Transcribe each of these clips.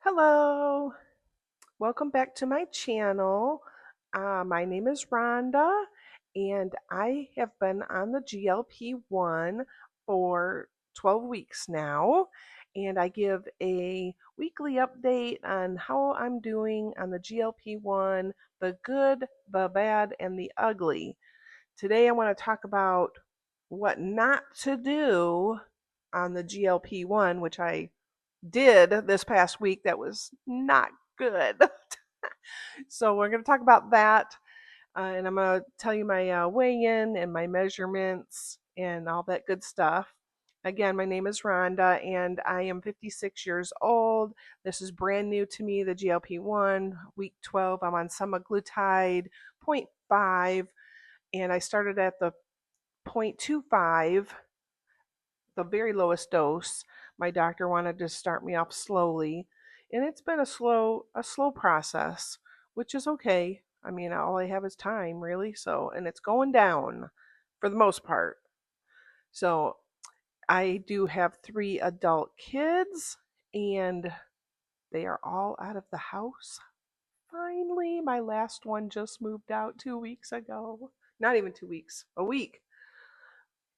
Hello, welcome back to my channel. My name is Rhonda, and I have been on the GLP1 for 12 weeks now, and I give a weekly update on how I'm doing on the GLP1, the good, the bad, and the ugly. Today, I want to talk about what not to do on the GLP1, which I did this past week that was not good. So we're going to talk about that, and I'm going to tell you my weigh-in and my measurements and all that good stuff. Again, my name is Rhonda, and I am 56 years old. This is brand new to me, the GLP-1, week 12. I'm on semaglutide 0.5, and I started at the 0.25, the very lowest dose. My doctor wanted to start me off slowly, and it's been a slow process, which is okay. I mean, all I have is time, really. So, and it's going down for the most part. So, I do have 3 adult kids, and they are all out of the house. Finally, my last one just moved out 2 weeks ago. Not even 2 weeks, a week.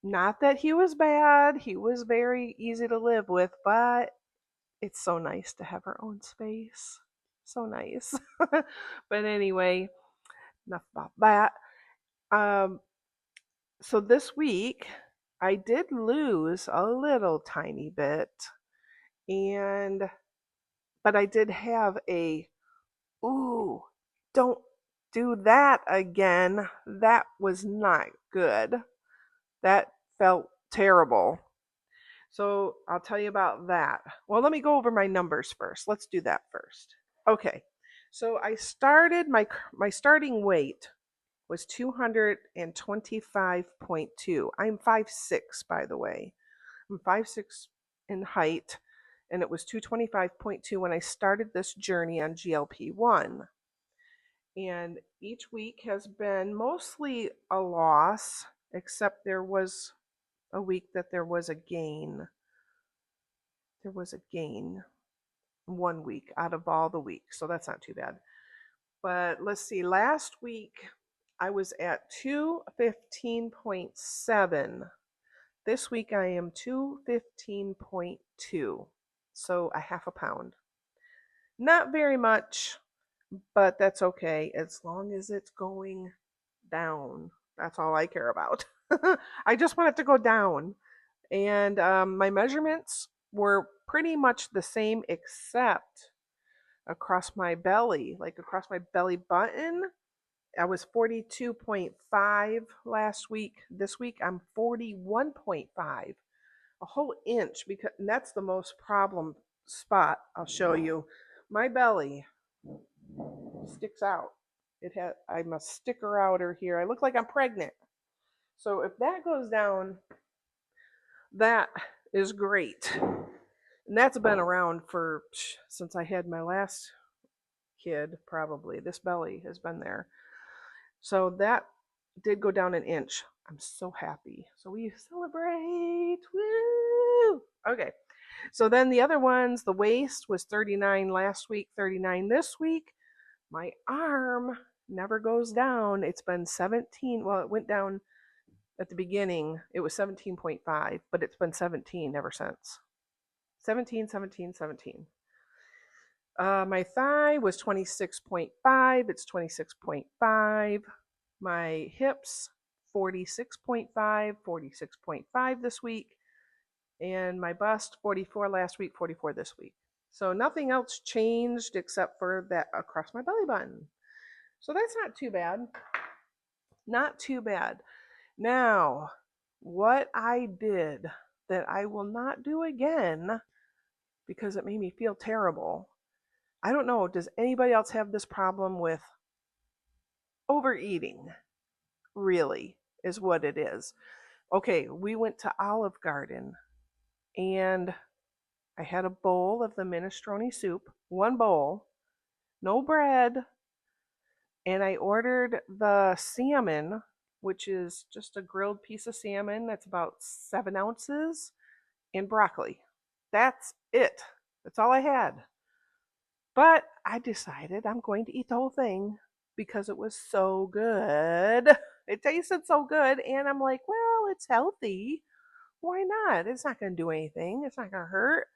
Not that he was bad, he was very easy to live with, but it's so nice to have our own space. So nice. But anyway, enough about that. Um, so this week, I did lose a little tiny bit, and but I did have ooh, don't do that again. That was not good. That felt terrible. So I'll tell you about that. Well, let me go over my numbers first. Let's do that first. Okay. So I started my starting weight was 225.2. I'm 5'6", by the way. I'm 5'6" in height, and it was 225.2 when I started this journey on GLP-1. And each week has been mostly a loss, except there was a week that there was a gain. There was a gain 1 week out of all the weeks, so that's not too bad. But let's see, last week I was at 215.7. This week I am 215.2, so a half a pound. Not very much, but that's okay as long as it's going down. That's all I care about. I just want it to go down. And my measurements were pretty much the same, except across my belly, like across my belly button. I was 42.5 last week. This week I'm 41.5, a whole inch, because and that's the most problem spot. I'll show you. My belly sticks out. I'm a sticker outer here. I look like I'm pregnant. So if that goes down, that is great. And that's been around for since I had my last kid, probably. This belly has been there. So that did go down an inch. I'm so happy. So we celebrate. Woo! Okay. So then the other ones, the waist was 39 last week, 39 this week. My arm never goes down. It's been 17. Well, it went down at the beginning. It was 17.5, but it's been 17 ever since. 17, 17, 17. My thigh was 26.5. It's 26.5. My hips, 46.5, 46.5 this week. And my bust, 44 last week, 44 this week. So nothing else changed except for that across my belly button. So that's not too bad. Not too bad. Now, what I did that I will not do again because it made me feel terrible. I don't know, does anybody else have this problem with overeating? Really, is what it is. Okay, we went to Olive Garden, and I had a bowl of the minestrone soup, one bowl, no bread, and I ordered the salmon, which is just a grilled piece of salmon that's about 7 ounces, and broccoli. That's it. That's all I had. But I decided I'm going to eat the whole thing because it was so good. It tasted so good. And I'm like, well, it's healthy. Why not? It's not going to do anything. It's not going to hurt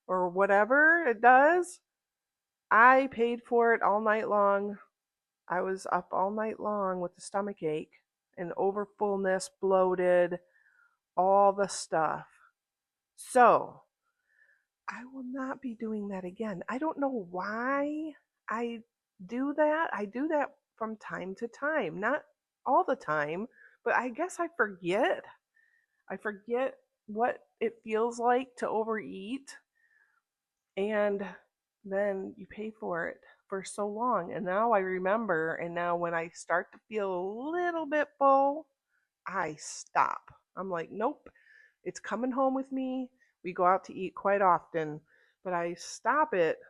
or whatever it does. I paid for it all night long. I was up all night long with the stomach ache and overfullness, bloated, all the stuff. So I will not be doing that again. I don't know why I do that. I do that from time to time, not all the time, but I guess I forget. I forget what it feels like to overeat, and then you pay for it for so long. And now I remember, and now when I start to feel a little bit full, I stop. I'm like, nope, it's coming home with me. We go out to eat quite often, but I stop it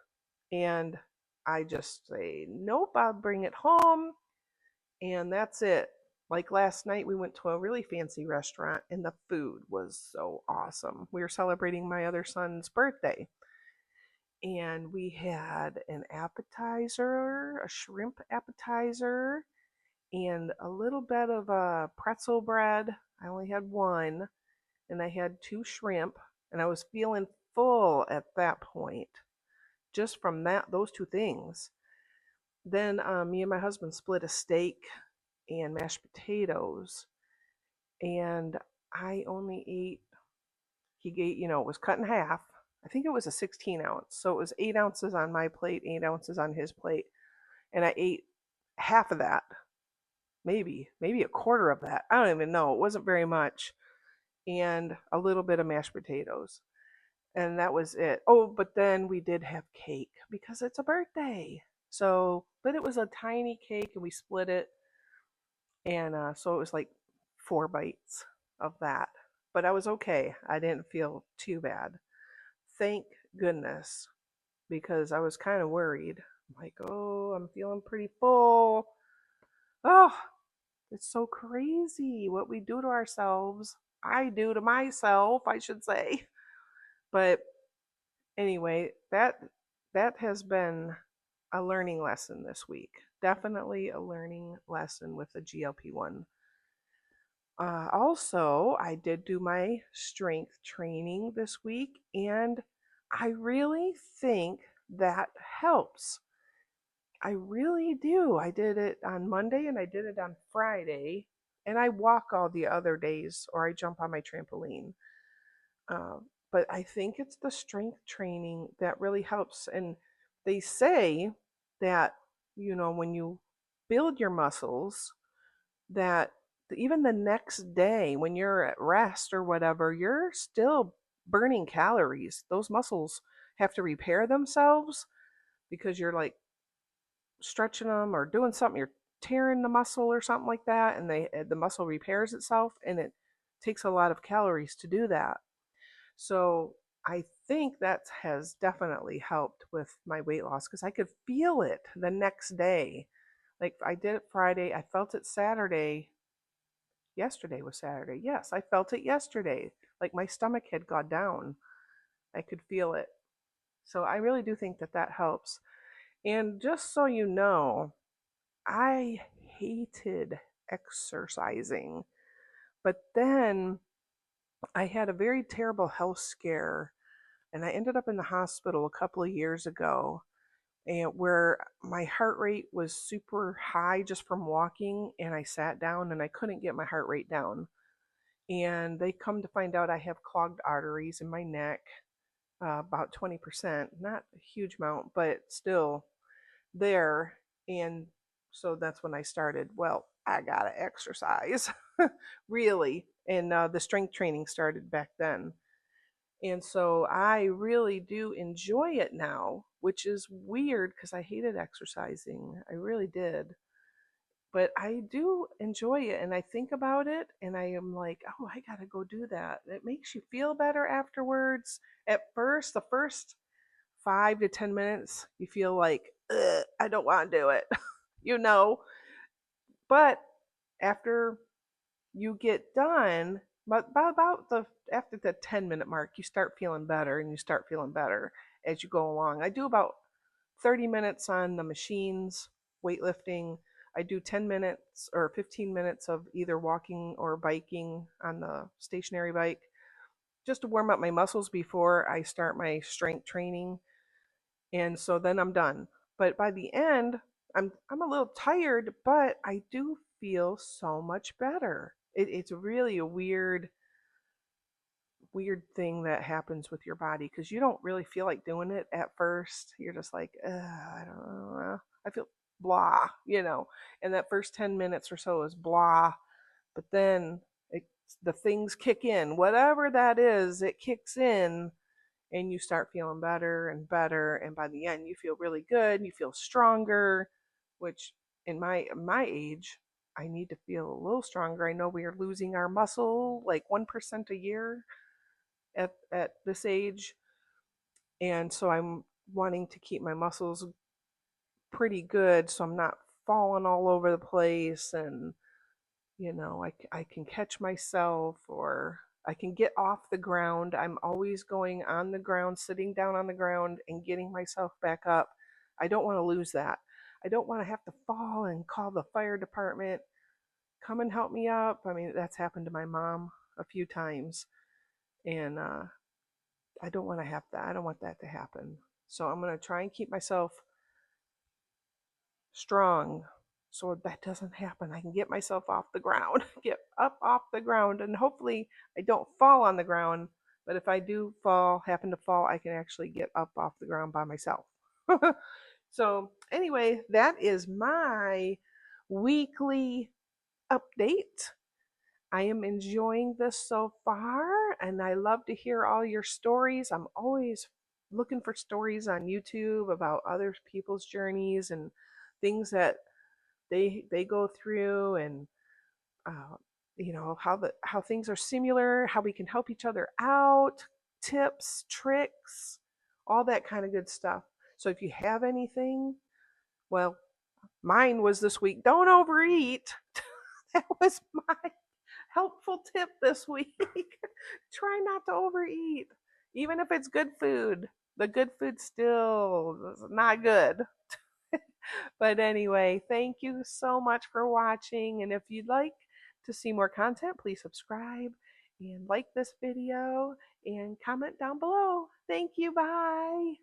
and I just say, nope, I'll bring it home. And that's it. Like last night, we went to a really fancy restaurant and the food was so awesome. We were celebrating my other son's birthday. And we had an appetizer, a shrimp appetizer, and a little bit of pretzel bread. I only had one, and I had two shrimp, and I was feeling full at that point just from those two things. Then me and my husband split a steak and mashed potatoes, and I only ate. He ate, it was cut in half. I think it was a 16 ounce, so it was 8 ounces on my plate, 8 ounces on his plate, and I ate half of that, maybe a quarter of that. I don't even know. It wasn't very much, and a little bit of mashed potatoes. And that was it. Oh, but then we did have cake because it's a birthday. So, but it was a tiny cake and we split it. And so it was like 4 bites of that. But I was okay. I didn't feel too bad. Thank goodness, because I was kind of worried. I'm like, oh, I'm feeling pretty full. Oh, it's so crazy what we do to ourselves. I do to myself, I should say. But anyway, that has been a learning lesson this week. Definitely a learning lesson with the GLP-1. Also, I did do my strength training this week, and I really think that helps. I really do. I did it on Monday and I did it on Friday, and I walk all the other days or I jump on my trampoline. Uh, but I think it's the strength training that really helps. And they say that, when you build your muscles, that even the next day when you're at rest or whatever, you're still burning calories. Those muscles have to repair themselves because you're like stretching them or doing something, you're tearing the muscle or something like that, and the muscle repairs itself, and it takes a lot of calories to do that. So I think that has definitely helped with my weight loss because I could feel it the next day. Like I did it Friday, I felt it Saturday. Yesterday was Saturday. Yes, I felt it yesterday. Like my stomach had gone down. I could feel it. So I really do think that helps. And just so you know, I hated exercising. But then I had a very terrible health scare and I ended up in the hospital a couple of years ago, and where my heart rate was super high just from walking, and I sat down and I couldn't get my heart rate down. And they come to find out I have clogged arteries in my neck, about 20%, not a huge amount, but still there. And so that's when I started, well, I gotta exercise, really. And the strength training started back then. And so I really do enjoy it now, which is weird because I hated exercising. I really did. But I do enjoy it and I think about it and I am like, oh, I got to go do that. It makes you feel better afterwards. At first, the first 5 to 10 minutes, you feel like, I don't want to do it, you know. But after you get done, but by about the after the 10-minute mark, you start feeling better and you start feeling better as you go along. I do about 30 minutes on the machines, weightlifting. I do 10 minutes or 15 minutes of either walking or biking on the stationary bike just to warm up my muscles before I start my strength training. And so then I'm done. But by the end, I'm a little tired, but I do feel so much better. It's really a weird thing that happens with your body because you don't really feel like doing it at first. You're just like, I don't know. I feel blah, and that first 10 minutes or so is blah. But then the things kick in. Whatever that is, it kicks in and you start feeling better and better. And by the end, you feel really good. You feel stronger, which in my age, I need to feel a little stronger. I know we are losing our muscle like 1% a year at this age, and so I'm wanting to keep my muscles pretty good so I'm not falling all over the place, and I can catch myself, or I can get off the ground. I'm always going on the ground, sitting down on the ground and getting myself back up. I don't want to lose that. I don't want to have to fall and call the fire department, come and help me up. I mean, that's happened to my mom a few times, and I don't want to have that. I don't want that to happen. So I'm going to try and keep myself strong so that doesn't happen. I can get myself off the ground, get up off the ground, and hopefully I don't fall on the ground. But if I do happen to fall, I can actually get up off the ground by myself. So, anyway, that is my weekly update. I am enjoying this so far, and I love to hear all your stories. I'm always looking for stories on YouTube about other people's journeys and things that they go through, and uh, how things are similar, how we can help each other out, tips, tricks, all that kind of good stuff. So if you have anything, well, mine was this week: don't overeat. That was my helpful tip this week. Try not to overeat, even if it's good food. The good food still is not good. But anyway, thank you so much for watching. And if you'd like to see more content, please subscribe and like this video and comment down below. Thank you. Bye.